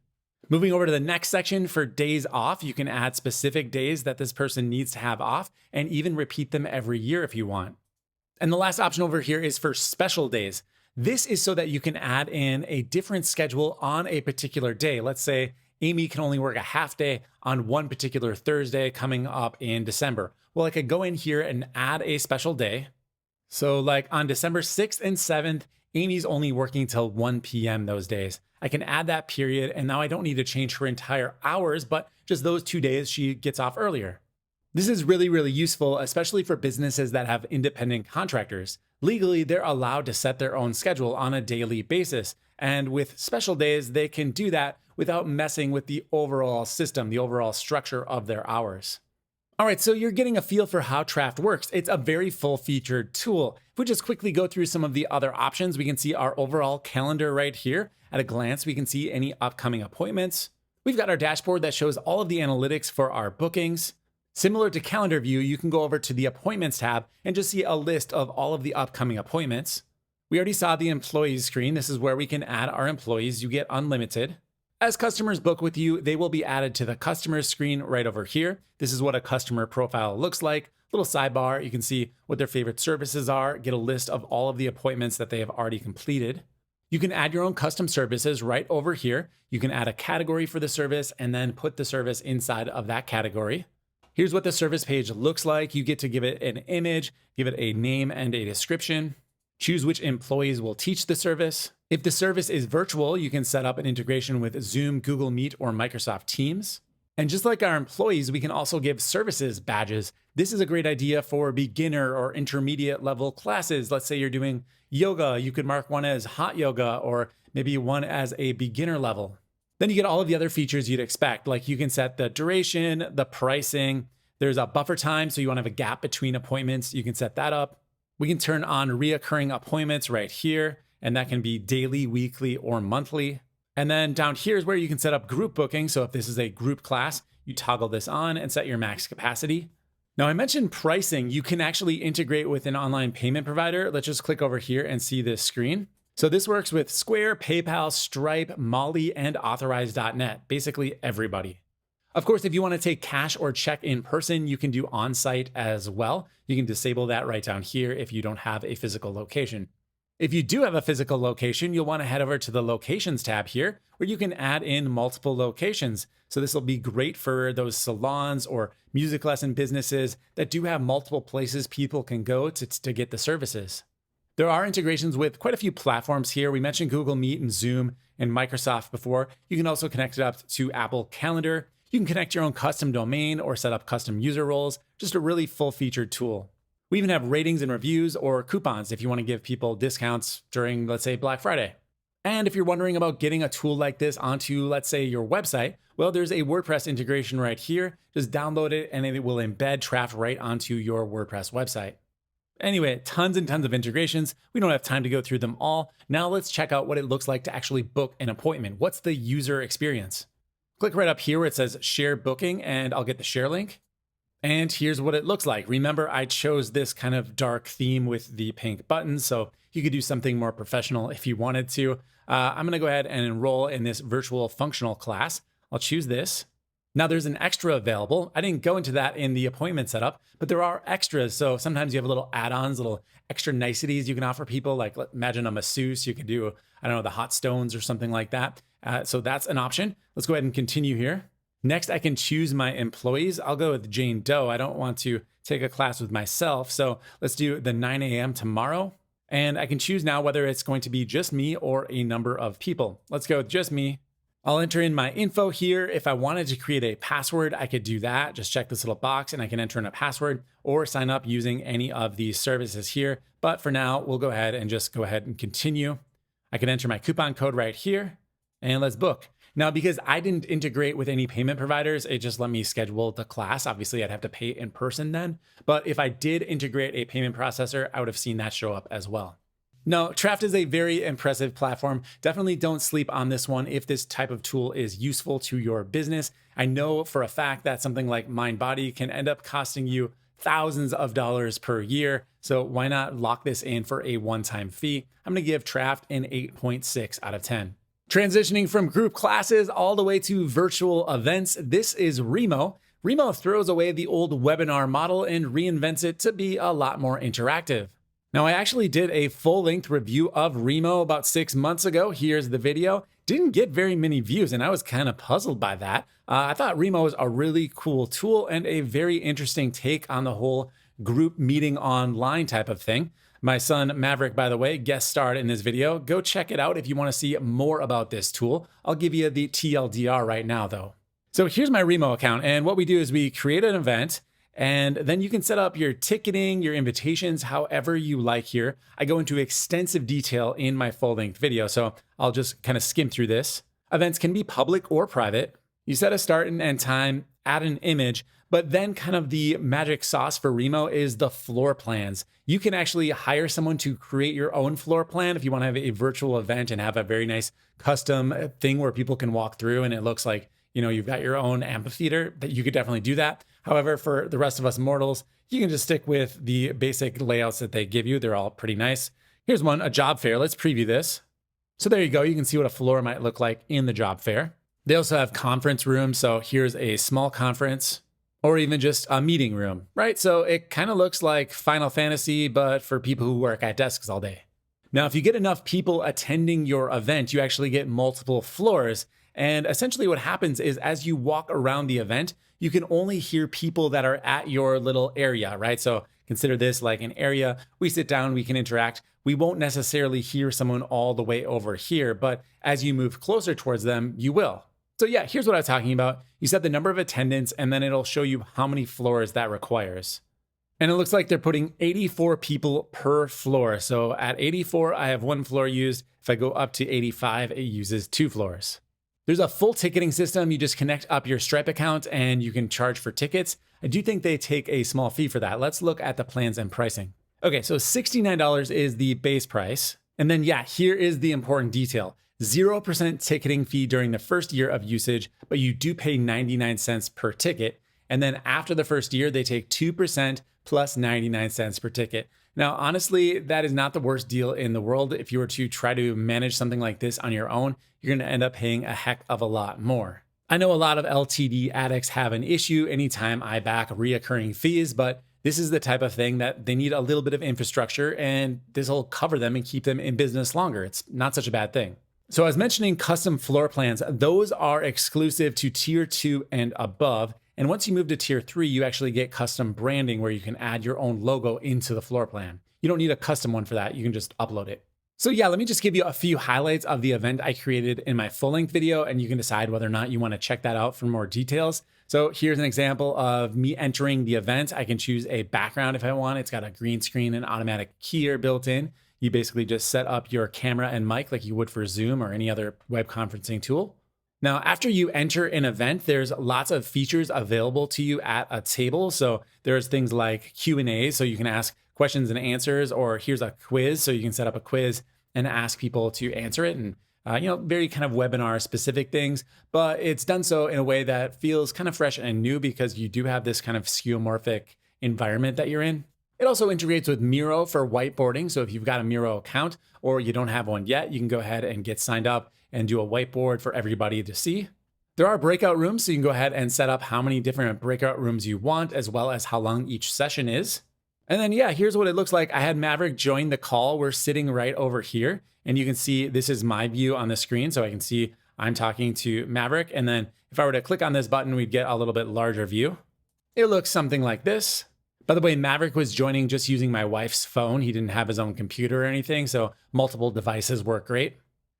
A: Moving over to the next section for days off, you can add specific days that this person needs to have off and even repeat them every year if you want. And the last option over here is for special days. This is so that you can add in a different schedule on a particular day. Let's say Amy can only work a half day on one particular Thursday coming up in December. Well, I could go in here and add a special day. So like on December 6th and 7th, Amy's only working till 1 p.m. those days. I can add that period, and now I don't need to change her entire hours, but just those 2 days she gets off earlier. This is really, really useful, especially for businesses that have independent contractors. Legally, they're allowed to set their own schedule on a daily basis. And with special days, they can do that without messing with the overall system, the overall structure of their hours. All right, so you're getting a feel for how Trafft works. It's a very full-featured tool. If we just quickly go through some of the other options, we can see our overall calendar right here. At a glance, we can see any upcoming appointments. We've got our dashboard that shows all of the analytics for our bookings. Similar to calendar view, you can go over to the appointments tab and just see a list of all of the upcoming appointments. We already saw the employees screen. This is where we can add our employees. You get unlimited. As customers book with you, they will be added to the customers screen right over here. This is what a customer profile looks like. Little sidebar, you can see what their favorite services are, get a list of all of the appointments that they have already completed. You can add your own custom services right over here. You can add a category for the service and then put the service inside of that category. Here's what the service page looks like. You get to give it an image, give it a name and a description. Choose which employees will teach the service. If the service is virtual, you can set up an integration with Zoom, Google Meet, or Microsoft Teams. And just like our employees, we can also give services badges. This is a great idea for beginner or intermediate level classes. Let's say you're doing yoga, you could mark one as hot yoga or maybe one as a beginner level. Then you get all of the other features you'd expect, like you can set the duration, the pricing. There's a buffer time, so you want to have a gap between appointments. You can set that up. We can turn on reoccurring appointments right here, and that can be daily, weekly, or monthly. And then down here is where you can set up group booking. So if this is a group class, you toggle this on and set your max capacity. Now I mentioned pricing. You can actually integrate with an online payment provider. Let's just click over here and see this screen. So this works with Square, PayPal, Stripe, Molly, and Authorize.net, basically everybody. Of course, if you want to take cash or check in person, you can do on-site as well. You can disable that right down here if you don't have a physical location. If you do have a physical location, you'll want to head over to the Locations tab here, where you can add in multiple locations. So this will be great for those salons or music lesson businesses that do have multiple places people can go to get the services. There are integrations with quite a few platforms here. We mentioned Google Meet and Zoom and Microsoft before. You can also connect it up to Apple Calendar. You can connect your own custom domain or set up custom user roles. Just a really full-featured tool. We even have ratings and reviews or coupons if you want to give people discounts during, let's say, Black Friday. And if you're wondering about getting a tool like this onto, let's say, your website, well, there's a WordPress integration right here. Just download it and it will embed Trafft right onto your WordPress website. Anyway, tons and tons of integrations. We don't have time to go through them all. Now let's check out what it looks like to actually book an appointment. What's the user experience? Click right up here where it says share booking and I'll get the share link. And here's what it looks like. Remember, I chose this kind of dark theme with the pink buttons, so you could do something more professional if you wanted to. I'm gonna go ahead and enroll in this virtual functional class. I'll choose this. Now there's an extra available. I didn't go into that in the appointment setup, but there are extras. So sometimes you have little add-ons, little extra niceties you can offer people. Like imagine a masseuse, you could do, I don't know, the hot stones or something like that. So that's an option. Let's go ahead and continue here. Next, I can choose my employees. I'll go with Jane Doe. I don't want to take a class with myself. So let's do the 9 a.m. tomorrow. And I can choose now whether it's going to be just me or a number of people. Let's go with just me. I'll enter in my info here. If I wanted to create a password, I could do that. Just check this little box and I can enter in a password or sign up using any of these services here. But for now, we'll go ahead and continue. I can enter my coupon code right here and let's book. Now, because I didn't integrate with any payment providers, it just let me schedule the class. Obviously, I'd have to pay in person then. But if I did integrate a payment processor, I would have seen that show up as well. No, Trafft is a very impressive platform. Definitely don't sleep on this one if this type of tool is useful to your business. I know for a fact that something like MindBody can end up costing you thousands of dollars per year. So why not lock this in for a one-time fee? I'm gonna give Trafft an 8.6 out of 10. Transitioning from group classes all the way to virtual events, this is Remo. Remo throws away the old webinar model and reinvents it to be a lot more interactive. Now, I actually did a full-length review of Remo about 6 months ago. Here's the video. Didn't get very many views, and I was kind of puzzled by that. I thought Remo was a really cool tool and a very interesting take on the whole group meeting online type of thing. My son Maverick, by the way, guest starred in this video. Go check it out if you want to see more about this tool. I'll give you the TLDR right now, though. So here's my Remo account, and what we do is we create an event, and then you can set up your ticketing, your invitations, however you like here. I go into extensive detail in my full-length video, so I'll just kind of skim through this. Events can be public or private. You set a start and end time, add an image, But then kind of the magic sauce for Remo is the floor plans. You can actually hire someone to create your own floor plan if you want to have a virtual event and have a very nice custom thing where people can walk through and it looks like, you've got your own amphitheater. That you could definitely do that. However, for the rest of us mortals, you can just stick with the basic layouts that they give you. They're all pretty nice. Here's one, a job fair. Let's preview this. So there you go. You can see what a floor might look like in the job fair. They also have conference rooms. So here's a small conference, or even just a meeting room, right? So it kind of looks like Final Fantasy, but for people who work at desks all day. Now, if you get enough people attending your event, you actually get multiple floors. And essentially what happens is as you walk around the event, you can only hear people that are at your little area, right? So consider this like an area. We sit down, we can interact. We won't necessarily hear someone all the way over here, but as you move closer towards them, you will. So yeah, here's what I was talking about. You set the number of attendants and then it'll show you how many floors that requires. And it looks like they're putting 84 people per floor. So at 84, I have one floor used. If I go up to 85, it uses 2 floors. There's a full ticketing system. You just connect up your Stripe account and you can charge for tickets. I do think they take a small fee for that. Let's look at the plans and pricing. Okay, so $69 is the base price. And then yeah, here is the important detail. 0% ticketing fee during the first year of usage, but you do pay 99 cents per ticket. And then after the first year, they take 2% plus 99 cents per ticket. Now, honestly, that is not the worst deal in the world. If you were to try to manage something like this on your own, you're going to end up paying a heck of a lot more. I know a lot of LTD addicts have an issue anytime I back reoccurring fees, but this is the type of thing that they need a little bit of infrastructure and this will cover them and keep them in business longer. It's not such a bad thing. So I was mentioning custom floor plans. Those are exclusive to tier 2 and above. And once you move to tier 3, you actually get custom branding where you can add your own logo into the floor plan. You don't need a custom one for that. You can just upload it. So yeah, let me just give you a few highlights of the event I created in my full-length video, and you can decide whether or not you want to check that out for more details. So here's an example of me entering the event. I can choose a background if I want. It's got a green screen and automatic keyer built in. You basically just set up your camera and mic like you would for Zoom or any other web conferencing tool. Now, after you enter an event, there's lots of features available to you at a table. So there's things like Q&A, so you can ask questions and answers, or here's a quiz, so you can set up a quiz and ask people to answer it. And very kind of webinar specific things, but it's done so in a way that feels kind of fresh and new because you do have this kind of skeuomorphic environment that you're in. It also integrates with Miro for whiteboarding. So if you've got a Miro account or you don't have one yet, you can go ahead and get signed up and do a whiteboard for everybody to see. There are breakout rooms, so you can go ahead and set up how many different breakout rooms you want, as well as how long each session is. And then, yeah, here's what it looks like. I had Maverick join the call. We're sitting right over here, and you can see this is my view on the screen. So I can see I'm talking to Maverick. And then if I were to click on this button, we'd get a little bit larger view. It looks something like this. By the way, Maverick was joining just using my wife's phone. He didn't have his own computer or anything, so multiple devices work great.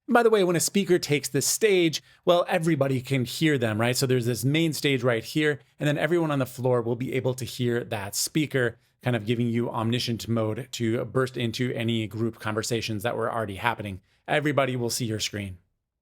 A: By the way, when a speaker takes the stage, well, everybody can hear them, right? So there's this main stage right here, and then everyone on the floor will be able to hear that speaker, kind of giving you omniscient mode to burst into any group conversations that were already happening. Everybody will see your screen.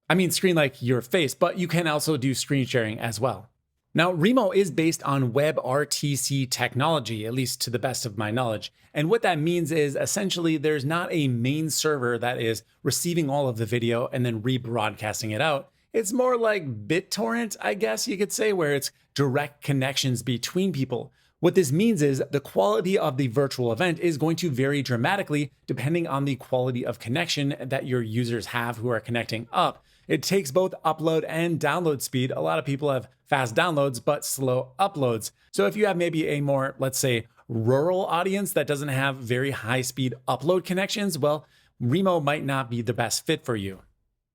A: I mean, screen like your face, but you can also do screen sharing as well. Now, Remo is based on WebRTC technology, at least to the best of my knowledge. And what that means is essentially there's not a main server that is receiving all of the video and then rebroadcasting it out. It's more like BitTorrent, I guess you could say, where it's direct connections between people. What this means is the quality of the virtual event is going to vary dramatically depending on the quality of connection that your users have who are connecting up. It takes both upload and download speed. A lot of people have fast downloads, but slow uploads. So if you have maybe a more, let's say, rural audience that doesn't have very high speed upload connections, well, Remo might not be the best fit for you.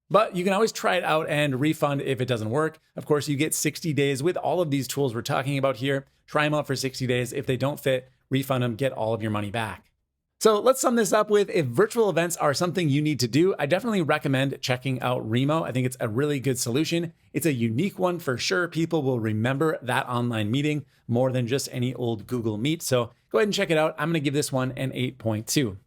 A: But you can always try it out and refund if it doesn't work. Of course, you get 60 days with all of these tools we're talking about here. Try them out for 60 days. If they don't fit, refund them, get all of your money back. So let's sum this up with, if virtual events are something you need to do, I definitely recommend checking out Remo. I think it's a really good solution. It's a unique one for sure. People will remember that online meeting more than just any old Google Meet. So go ahead and check it out. I'm going to give this one an 8.2.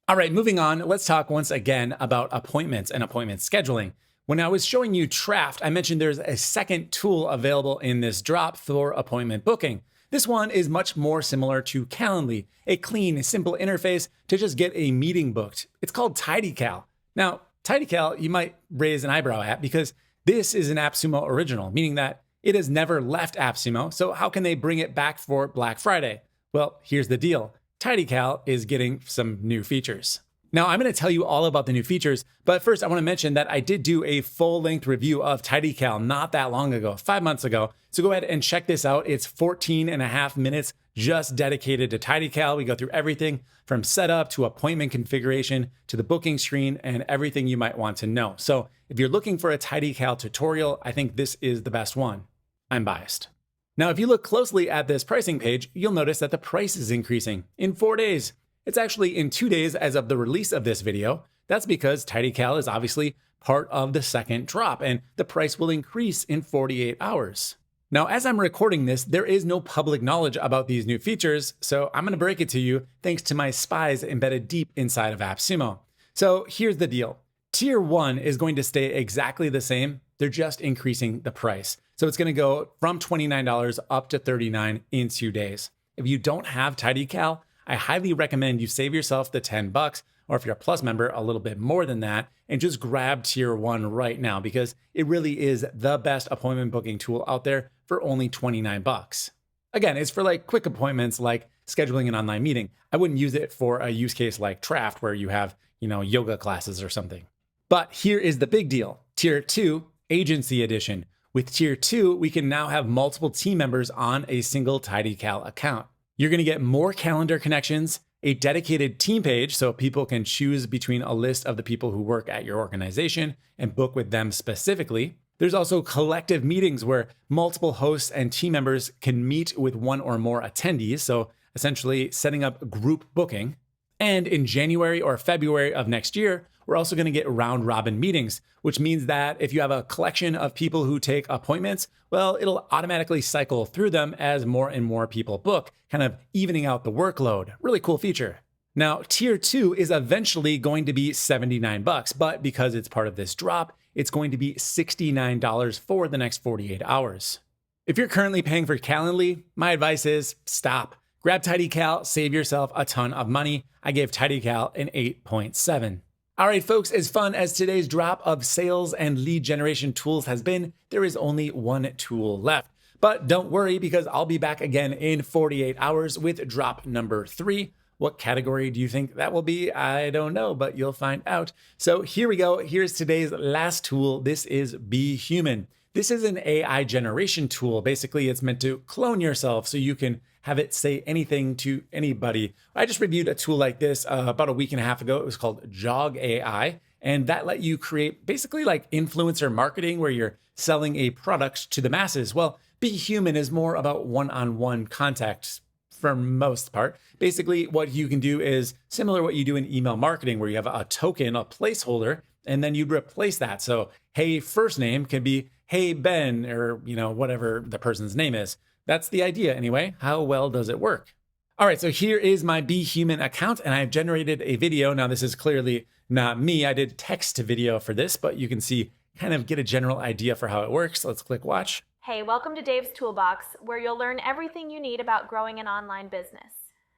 A: All right, moving on. Let's talk once again about appointments and appointment scheduling. When I was showing you Trafft, I mentioned there's a second tool available in this drop for appointment booking. This one is much more similar to Calendly, a clean, simple interface to just get a meeting booked. It's called TidyCal. Now, TidyCal, you might raise an eyebrow at because this is an AppSumo original, meaning that it has never left AppSumo, so how can they bring it back for Black Friday? Well, here's the deal. TidyCal is getting some new features. Now, I'm going to tell you all about the new features, but first I want to mention that I did do a full-length review of TidyCal not that long ago, 5 months ago. So go ahead and check this out. It's 14.5 minutes just dedicated to TidyCal. We go through everything from setup to appointment configuration to the booking screen and everything you might want to know. So if you're looking for a TidyCal tutorial, I think this is the best one. I'm biased. Now, if you look closely at this pricing page, you'll notice that the price is increasing in 4 days. It's actually in 2 days as of the release of this video. That's because TidyCal is obviously part of the second drop, and the price will increase in 48 hours. Now, as I'm recording this, there is no public knowledge about these new features, so I'm going to break it to you thanks to my spies embedded deep inside of AppSumo. So here's the deal. Tier 1 is going to stay exactly the same. They're just increasing the price. So it's going to go from $29 up to $39 in 2 days. If you don't have TidyCal, I highly recommend you save yourself the $10, or if you're a Plus member, a little bit more than that, and just grab Tier 1 right now because it really is the best appointment booking tool out there for only $29. Again, it's for like quick appointments like scheduling an online meeting. I wouldn't use it for a use case like Trafft where you have, yoga classes or something. But here is the big deal. Tier 2, Agency Edition. With Tier 2, we can now have multiple team members on a single TidyCal account. You're going to get more calendar connections, a dedicated team page so people can choose between a list of the people who work at your organization and book with them specifically. There's also collective meetings where multiple hosts and team members can meet with one or more attendees, so essentially setting up group booking. And in January or February of next year, we're also going to get round robin meetings, which means that if you have a collection of people who take appointments, well, it'll automatically cycle through them as more and more people book, kind of evening out the workload. Really cool feature. Now, Tier 2 is eventually going to be $79, but because it's part of this drop, it's going to be $69 for the next 48 hours. If you're currently paying for Calendly, my advice is stop. Grab TidyCal, save yourself a ton of money. I gave TidyCal an 8.7. All right, folks, as fun as today's drop of sales and lead generation tools has been, there is only one tool left. But don't worry because I'll be back again in 48 hours with drop number 3. What category do you think that will be? I don't know, but you'll find out. So here we go. Here's today's last tool. This is BHuman. This is an AI generation tool. Basically, it's meant to clone yourself so you can have it say anything to anybody. I just reviewed a tool like this about a week and a half ago. It was called Jog AI, and that let you create basically like influencer marketing where you're selling a product to the masses. Well, BHuman is more about one-on-one contact for most part. Basically, what you can do is similar to what you do in email marketing where you have a token, a placeholder, and then you'd replace that. So, hey, first name can be, hey, Ben, or whatever the person's name is. That's the idea anyway. How well does it work? All right, so here is my BHuman account, and I've generated a video. Now, this is clearly not me. I did text to video for this, but you can see, kind of get a general idea for how it works. Let's click watch.
B: Hey, welcome to Dave's Toolbox, where you'll learn everything you need about growing an online business.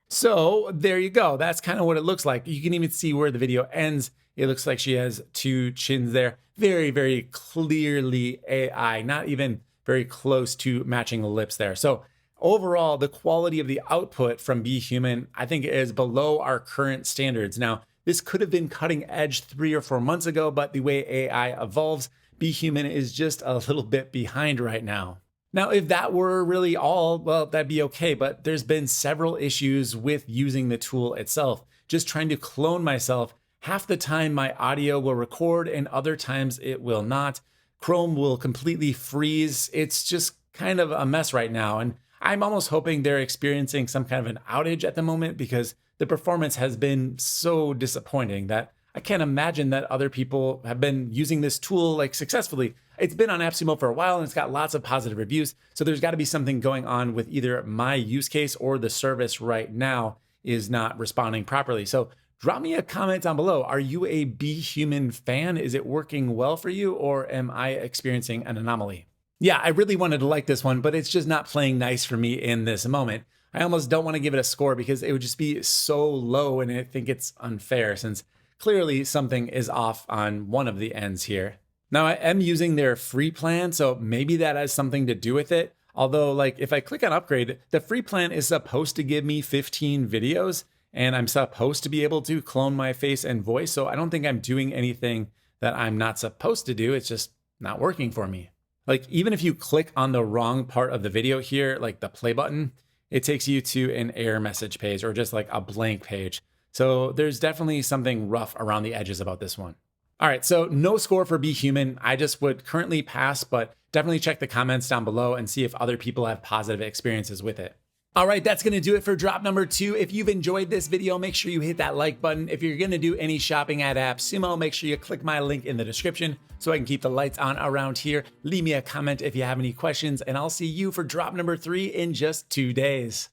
A: So there you go. That's kind of what it looks like. You can even see where the video ends. It looks like she has 2 chins there. Very, very clearly AI, not even very close to matching the lips there. So overall, the quality of the output from BHuman, I think, is below our current standards. Now, this could have been cutting edge 3 or 4 months ago, but the way AI evolves, BHuman is just a little bit behind right now. Now, if that were really all, well, that'd be okay, but there's been several issues with using the tool itself. Just trying to clone myself, half the time my audio will record and other times it will not. Chrome will completely freeze. It's just kind of a mess right now. And I'm almost hoping they're experiencing some kind of an outage at the moment because the performance has been so disappointing that I can't imagine that other people have been using this tool like successfully. It's been on AppSumo for a while and it's got lots of positive reviews. So there's got to be something going on with either my use case or the service right now is not responding properly. So drop me a comment down below. Are you a BHuman fan? Is it working well for you or am I experiencing an anomaly? Yeah, I really wanted to like this one, but it's just not playing nice for me in this moment. I almost don't want to give it a score because it would just be so low, and I think it's unfair since clearly something is off on one of the ends here. Now I am using their free plan, so maybe that has something to do with it. Although, like, if I click on upgrade, the free plan is supposed to give me 15 videos, and I'm supposed to be able to clone my face and voice. So I don't think I'm doing anything that I'm not supposed to do. It's just not working for me. Like, even if you click on the wrong part of the video here, like the play button, it takes you to an error message page or just like a blank page. So there's definitely something rough around the edges about this one. All right, so no score for BHuman. I just would currently pass, but definitely check the comments down below and see if other people have positive experiences with it. All right, that's gonna do it for drop number 2. If you've enjoyed this video, make sure you hit that like button. If you're gonna do any shopping at AppSumo, make sure you click my link in the description so I can keep the lights on around here. Leave me a comment if you have any questions, and I'll see you for drop number 3 in just 2 days.